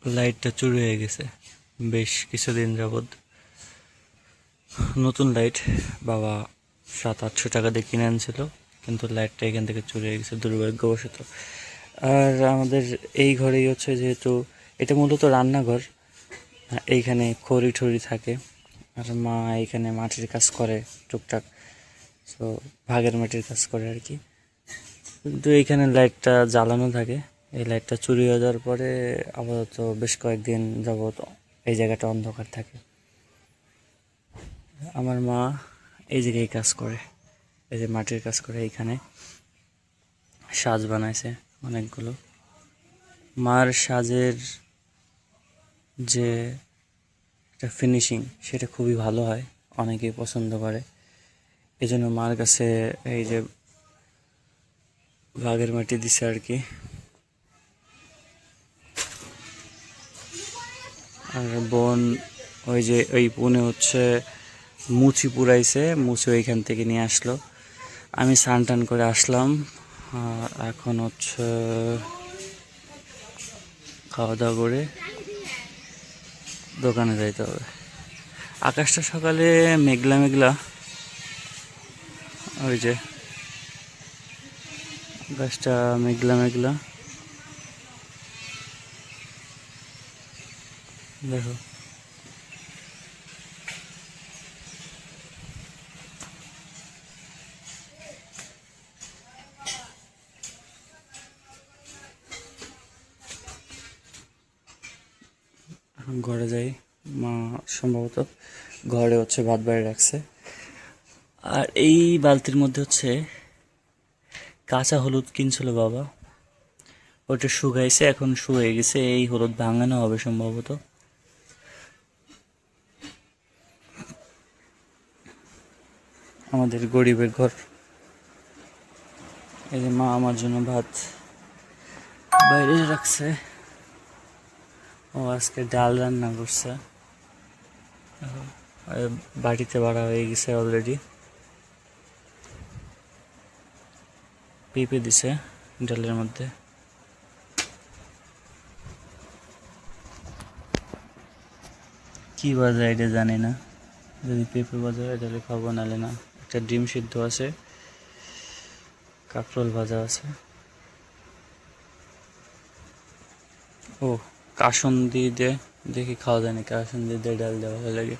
লাইটটা চুরি হয়ে গেছে বেশ কিছুদিন যাবৎ। নতুন লাইট বাবা 700-800 টাকা দিয়ে কিনে আনছিল, কিন্তু লাইটটা এখান থেকে চুরি হয়ে গেছে দুর্ভাগ্যবশত। আর আমাদের এই ঘরেই হচ্ছে, যেহেতু এটা মূলত রান্নাঘর, এইখানে খড়ি ঠড়ি থাকে। আর মা এইখানে মাটির কাজ করে টুকটাক, তো ভাগের মাটির কাজ করে আর কি। কিন্তু এইখানে লাইটটা জ্বালানো থাকে। এই লাইটটা চুরি হয়ে যাওয়ার পরে আপাতত বেশ কয়েকদিন যাবত এই জায়গাটা অন্ধকার থাকে। আমার মা এই জায়গায় কাজ করে, এই যে মাটির কাজ করে। এইখানে সাজ বানাইছে অনেকগুলো। মার সাজের যে একটা ফিনিশিং, সেটা খুবই ভালো হয়, অনেকেই পছন্দ করে। এজন্য মার কাছে এই যে ভাগের মাটি দিছে আর কি। আর বোন ওই যে ওই বোনে হচ্ছে মুচি পুরাইছে, মুচি ওইখান থেকে নিয়ে আসলো। আমি স্নান টান করে আসলাম। এখন হচ্ছে খাওয়া দাওয়া করে দোকানে যাইতে হবে। আকাশটা সকালে মেঘলা মেঘলা, ওই যে আকাশটা মেঘলা মেঘলা, দেখো। ঘরে যাই, মা সম্ভবত ঘরে হচ্ছে ভাত বাড়ি রাখছে। আর এই বালতির মধ্যে হচ্ছে কাঁচা হলুদ কিনছিল বাবা, ওটা শুকাইছে, এখন শুকিয়ে গেছে। এই হলুদ ভাঙানো হবে সম্ভবত। আমাদের গরিবের ঘর। এই যে মা আমার জন্য ভাত বাইরে রাখছে। ও আজকে ডাল রান্না করছে, বাড়িতে বাড়া হয়ে গেছে অলরেডি। পেঁপে দিছে ডালের মধ্যে। কি বাজে এটা জানি না, যদি পেঁপে ভাজা হয় তাহলে খাবো, নাহলে না। একটা ডিম সিদ্ধ আছে, কাঁকরোল ভাজা আছে। ও কাসুন্দি দিয়ে দেখি খাওয়া যায় না, কাসুন্দি দিয়ে ডাল দেওয়া ভালো লাগে।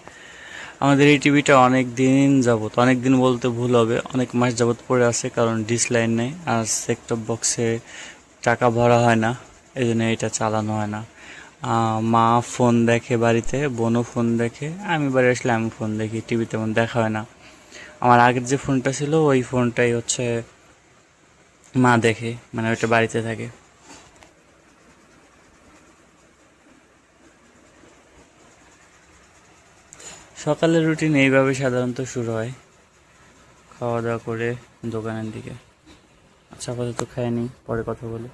আমাদের এই টিভিটা অনেক দিন যাবত, অনেক দিন বলতে ভুল হবে, অনেক মাস যাবত পড়ে আছে, কারণ ডিশ লাইন নেই আর সেটটপ বক্সে টাকা ভরা হয় না, এই জন্য এটা চালানো হয় না। মা ফোন দেখে বাড়িতে, বোনও ফোন দেখে, আমি বাড়ি আসলে আমি ফোন দেখি, টিভি তেমন দেখা হয় না। আমার আগের যে ফোনটা ছিল ওই ফোনটাই হচ্ছে মা দেখে, মানে ওইটা বাড়িতে থাকে। সকালের রুটিন এইভাবে সাধারণত শুরু হয়, খাওয়া দাওয়া করে দোকানের দিকে। আচ্ছা, আপাতত খাইনি, পরে কথা বলি।